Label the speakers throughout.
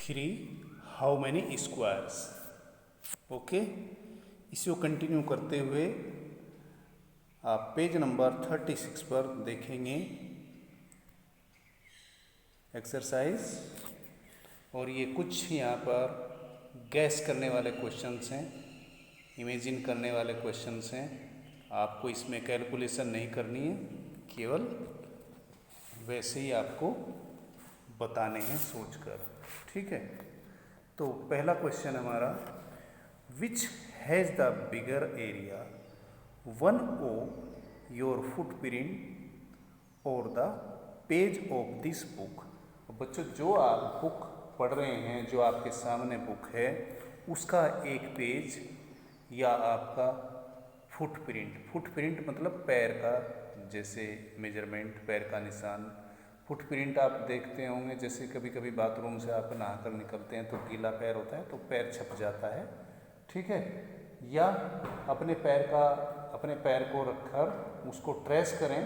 Speaker 1: 3 how many squares. Okay, इसी को continue करते हुए आप पेज नंबर 36 पर देखेंगे एक्सरसाइज, और ये कुछ यहाँ पर गैस करने वाले क्वेश्चंस हैं, इमेजिन करने वाले क्वेश्चंस हैं। आपको इसमें कैलकुलेशन नहीं करनी है, केवल वैसे ही आपको बताने हैं सोचकर। ठीक है, तो पहला क्वेश्चन हमारा, which has the bigger area 1 of your footprint और the page of this book. बच्चों, जो आप बुक पढ़ रहे हैं, जो आपके सामने बुक है, उसका एक पेज या आपका फुटप्रिंट मतलब पैर का, जैसे मेजरमेंट, पैर का निशान। फुटप्रिंट आप देखते होंगे, जैसे कभी कभी बाथरूम से आप नहा कर निकलते हैं तो गीला पैर होता है तो पैर छप जाता है। ठीक है, या अपने पैर को रखकर उसको ट्रेस करें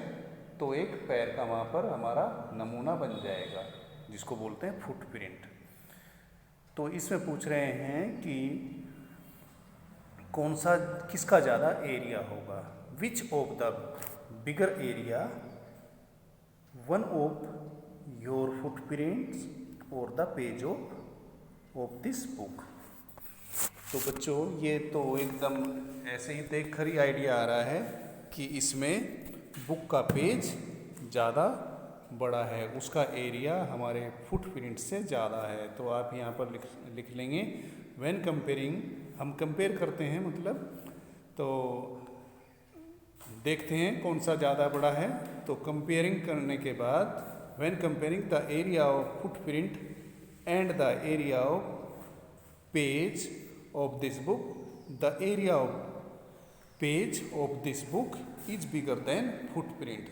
Speaker 1: तो एक पैर का वहाँ पर हमारा नमूना बन जाएगा, जिसको बोलते हैं फुटप्रिंट। तो इसमें पूछ रहे हैं कि किसका ज़्यादा एरिया होगा। Which of the bigger area 1 of your footprints और the page of this book. तो बच्चों, ये तो एकदम ऐसे ही देख कर ही आइडिया आ रहा है कि इसमें बुक का पेज ज़्यादा बड़ा है, उसका एरिया हमारे फुटप्रिंट से ज़्यादा है। तो आप यहाँ पर लिख लेंगे व्हेन कंपेयरिंग, हम कंपेयर करते हैं मतलब, तो देखते हैं कौन सा ज़्यादा बड़ा है। तो कंपेयरिंग करने के बाद, when comparing the area of footprint and the area of page of this book, the area of page of this book is bigger than footprint.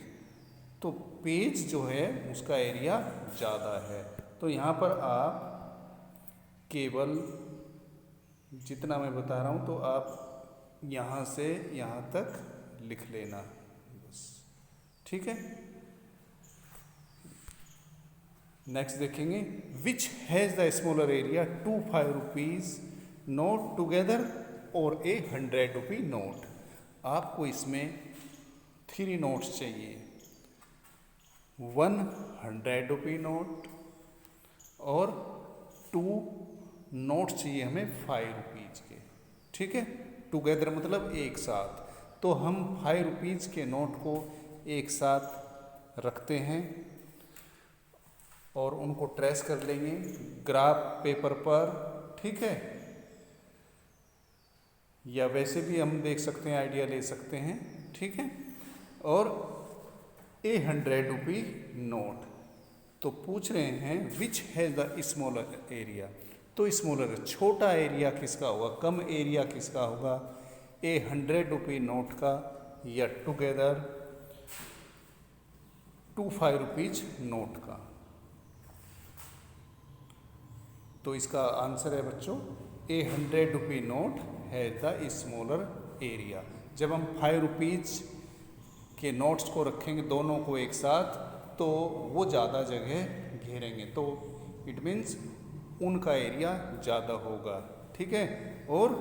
Speaker 1: तो पेज जो है उसका एरिया ज़्यादा है। तो यहाँ पर आप केवल जितना मैं बता रहा हूँ तो आप यहाँ से यहाँ तक लिख लेना बस। ठीक है, नेक्स्ट देखेंगे, विच has the smaller area 2 5 rupees note together और ए 100 रुपी नोट। आपको इसमें 3 नोट्स चाहिए, 100 रुपी नोट और 2 नोट चाहिए हमें 5 रुपीज़ के। ठीक है, टुगेदर मतलब एक साथ। तो हम 5 रुपीज़ के नोट को एक साथ रखते हैं और उनको ट्रेस कर लेंगे ग्राफ पेपर पर। ठीक है, या वैसे भी हम देख सकते हैं, आइडिया ले सकते हैं। ठीक है, और ए 100 रुपी नोट। तो पूछ रहे हैं विच हैज़ द स्मॉलर एरिया। तो स्मॉलर छोटा एरिया किसका होगा, कम एरिया किसका होगा, ए 100 रुपी नोट का या टुगेदर 2 5 रुपीज नोट का। तो इसका आंसर है बच्चों, ए 100 रुपी नोट है द स्मॉलर एरिया। जब हम 5 रुपीज़ के नोट्स को रखेंगे दोनों को एक साथ, तो वो ज़्यादा जगह घेरेंगे, तो इट मीन्स उनका एरिया ज़्यादा होगा। ठीक है, और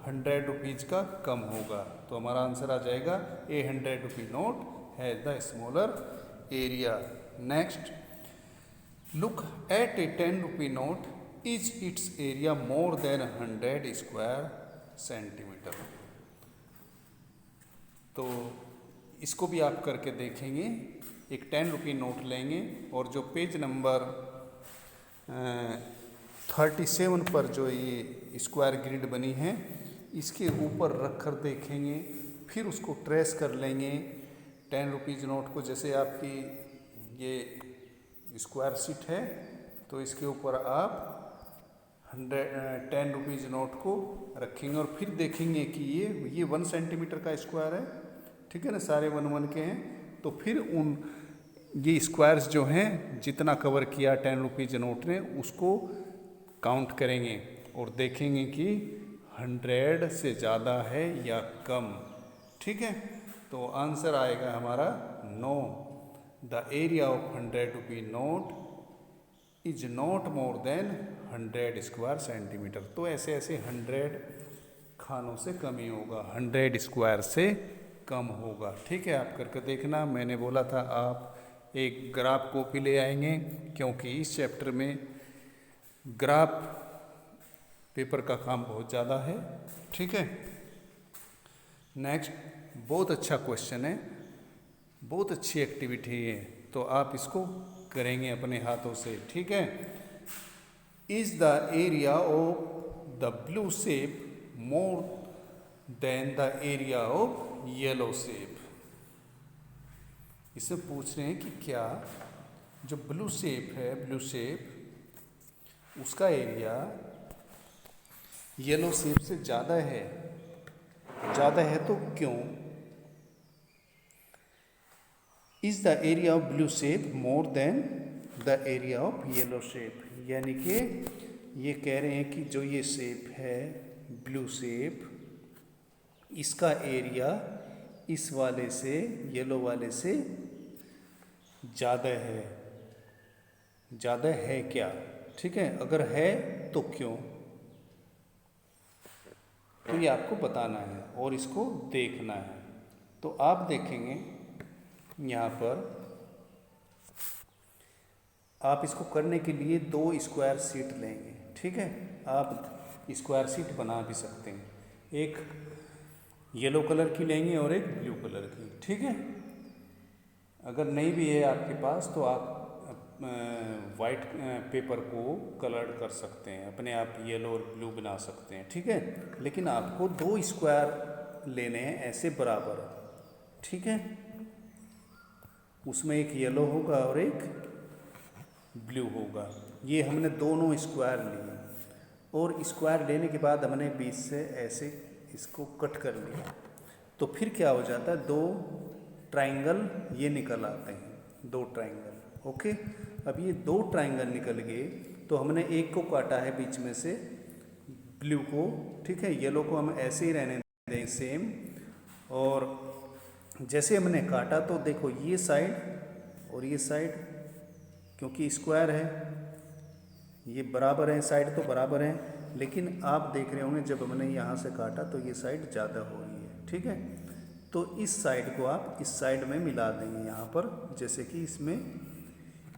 Speaker 1: 100 रुपीज़ का कम होगा। तो हमारा आंसर आ जाएगा ए 100 रुपी नोट है the smaller area. Next, look at A 10 rupee note, is it's area more than 100 square centimetre. तो इसको भी आप करके देखेंगे। एक 10 रुपी नोट लेंगे और जो पेज नंबर 37 पर जो ये स्क्वायर ग्रिड बनी है, इसके ऊपर रख कर देखेंगे, फिर उसको ट्रेस कर लेंगे 10 रुपीज़ नोट को। जैसे आपकी ये स्क्वायर शीट है, तो इसके ऊपर आप 10 रुपीज़ नोट को रखेंगे और फिर देखेंगे कि ये 1 सेंटीमीटर का स्क्वायर है। ठीक है ना, सारे 1 के हैं। तो फिर ये स्क्वायर्स जो हैं, जितना कवर किया 10 रुपीज़ नोट ने, उसको काउंट करेंगे और देखेंगे कि 100 से ज़्यादा है या कम। ठीक है, तो आंसर आएगा हमारा 9। The area of 100 rupee note is not more than 100 square centimetre. तो ऐसे ऐसे 100 खानों से कम ही होगा, 100 स्क्वायर से कम होगा। ठीक है, आप करके देखना। मैंने बोला था आप एक ग्राफ कॉपी ले आएंगे, क्योंकि इस चैप्टर में ग्राफ पेपर का काम बहुत ज़्यादा है। ठीक है, नेक्स्ट, बहुत अच्छा क्वेश्चन है, बहुत अच्छी एक्टिविटी है, तो आप इसको करेंगे अपने हाथों से। ठीक है, is the area of the blue shape more than the area of yellow shape. इससे पूछ रहे हैं कि क्या जो ब्लू शेप है, ब्लू शेप, उसका एरिया येलो शेप से ज़्यादा है, तो क्यों? Is the area of blue shape more than the area of yellow shape. यानी कि ये कह रहे हैं कि जो ये शेप है ब्लू शेप, इसका एरिया इस वाले से, येलो वाले से ज़्यादा है क्या? ठीक है, अगर है तो क्यों? तो ये आपको बताना है और इसको देखना है। तो आप देखेंगे यहाँ पर, आप इसको करने के लिए 2 स्क्वायर शीट लेंगे। ठीक है, आप स्क्वायर शीट बना भी सकते हैं, एक येलो कलर की लेंगे और एक ब्लू कलर की। ठीक है, अगर नहीं भी है आपके पास तो आप वाइट पेपर को कलर कर सकते हैं, अपने आप येलो और ब्लू बना सकते हैं। ठीक है, लेकिन आपको 2 स्क्वायर लेने हैं ऐसे बराबर। ठीक है, उसमें एक येलो होगा और एक ब्लू होगा। ये हमने दोनों स्क्वायर लिए, और स्क्वायर लेने के बाद हमने बीच से ऐसे इसको कट कर लिया, तो फिर क्या हो जाता है, 2 ट्राइंगल ये निकल आते हैं, 2 ट्राइंगल। ओके, अब ये 2 ट्राइंगल निकल गए, तो हमने एक को काटा है बीच में से, ब्लू को। ठीक है, येलो को हम ऐसे ही रहने दें सेम, और जैसे हमने काटा तो देखो ये साइड और ये साइड, क्योंकि स्क्वायर है ये बराबर है, साइड तो बराबर है, लेकिन आप देख रहे होंगे जब हमने यहाँ से काटा तो ये साइड ज़्यादा हो रही है। ठीक है, तो इस साइड को आप इस साइड में मिला देंगे यहाँ पर, जैसे कि इसमें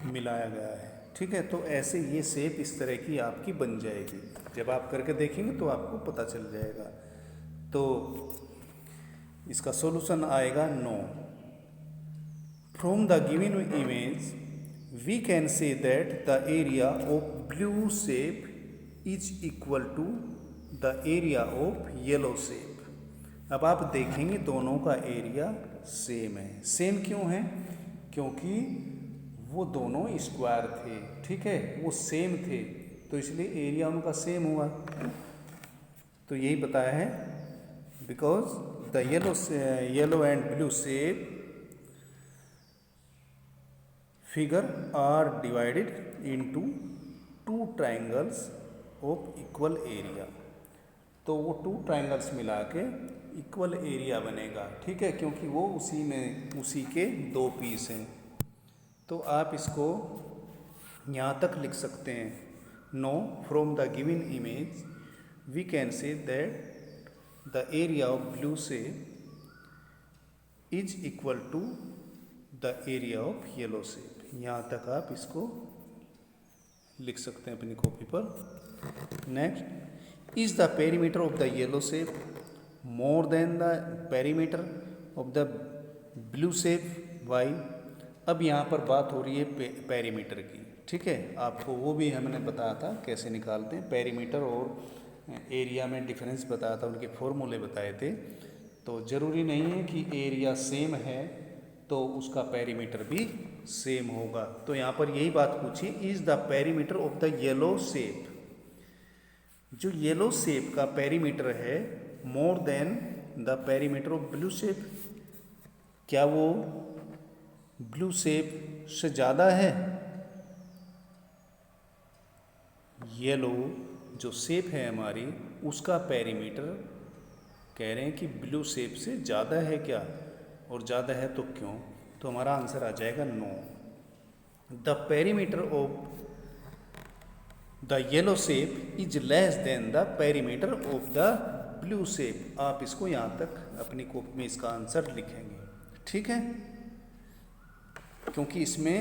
Speaker 1: मिलाया गया है। ठीक है, तो ऐसे ये शेप इस तरह की आपकी बन जाएगी। जब आप करके देखेंगे तो आपको पता चल जाएगा। तो इसका सॉल्यूशन आएगा no. From the given image we can say that the area of blue shape is equal to the area of yellow shape। अब आप देखेंगे दोनों का एरिया सेम है। सेम क्यों है? क्योंकि वो दोनों स्क्वायर थे। ठीक है, वो सेम थे, तो इसलिए एरिया उनका सेम हुआ। तो यही बताया है, because the yellow and blue shape figure are divided into 2 triangles of equal area। तो वो 2 ट्राइंगल्स मिला के इक्वल एरिया बनेगा। ठीक है, क्योंकि वो उसी के 2 पीस हैं। तो आप इसको यहाँ तक लिख सकते हैं, no from the given image we can say that the area of blue shape is equal to the area of yellow shape. यहाँ तक आप इसको लिख सकते हैं अपनी कॉपी पर। Next, is the perimeter of the yellow shape more than the perimeter of the blue shape why. अब यहाँ पर बात हो रही है पेरीमीटर की। ठीक है, आपको वो भी हमने बताया था कैसे निकालते हैं, पेरीमीटर और एरिया में डिफरेंस बताया था, उनके फॉर्मूले बताए थे। तो ज़रूरी नहीं है कि एरिया सेम है तो उसका पेरीमीटर भी सेम होगा। तो यहाँ पर यही बात पूछी, is the perimeter of the yellow shape, जो येलो शेप का पेरीमीटर है, मोर than the perimeter of blue shape, क्या वो ब्लू शेप से ज़्यादा है? येलो जो शेप है हमारी, उसका पेरीमीटर कह रहे हैं कि ब्लू शेप से ज़्यादा है क्या, और ज़्यादा है तो क्यों? तो हमारा आंसर आ जाएगा no. The perimeter of the yellow shape is less than the perimeter of the blue shape. आप इसको यहाँ तक अपनी कॉपी में इसका आंसर लिखेंगे, ठीक है, क्योंकि इसमें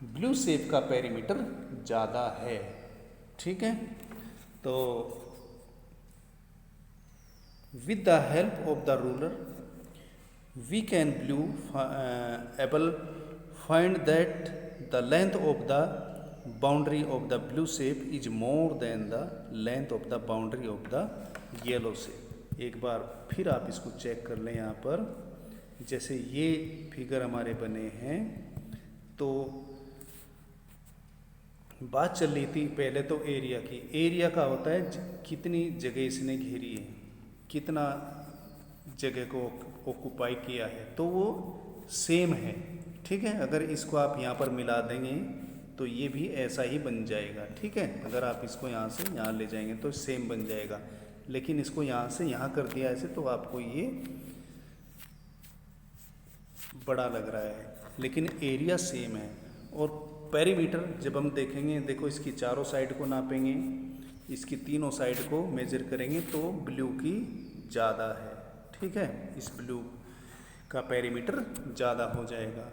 Speaker 1: ब्लू शेप का पेरीमीटर ज़्यादा है, ठीक है। तो with the help of the ruler we can able find that the length of the boundary of the blue shape is more than the length of the boundary of the yellow shape. एक बार फिर आप इसको check कर लें। यहाँ पर जैसे ये फिगर हमारे बने हैं, तो बात चल रही थी पहले तो एरिया की। एरिया का होता है कितनी जगह इसने घेरी है, कितना जगह को ऑक्यूपाई किया है, तो वो सेम है, ठीक है। अगर इसको आप यहाँ पर मिला देंगे तो ये भी ऐसा ही बन जाएगा, ठीक है। अगर आप इसको यहाँ से यहाँ ले जाएंगे तो सेम बन जाएगा, लेकिन इसको यहाँ से यहाँ कर दिया ऐसे तो आपको ये बड़ा लग रहा है, लेकिन एरिया सेम है। और पेरीमीटर जब हम देखेंगे, देखो इसकी चारों साइड को नापेंगे, इसकी तीनों साइड को मेजर करेंगे तो ब्लू की ज़्यादा है, ठीक है। इस ब्लू का पेरीमीटर ज़्यादा हो जाएगा।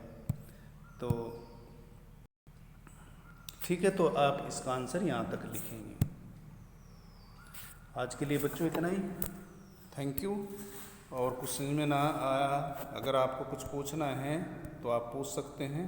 Speaker 1: तो ठीक है, तो आप इसका आंसर यहाँ तक लिखेंगे। आज के लिए बच्चों इतना ही, थैंक यू। और कुछ समझ में ना आया, अगर आपको कुछ पूछना है तो आप पूछ सकते हैं।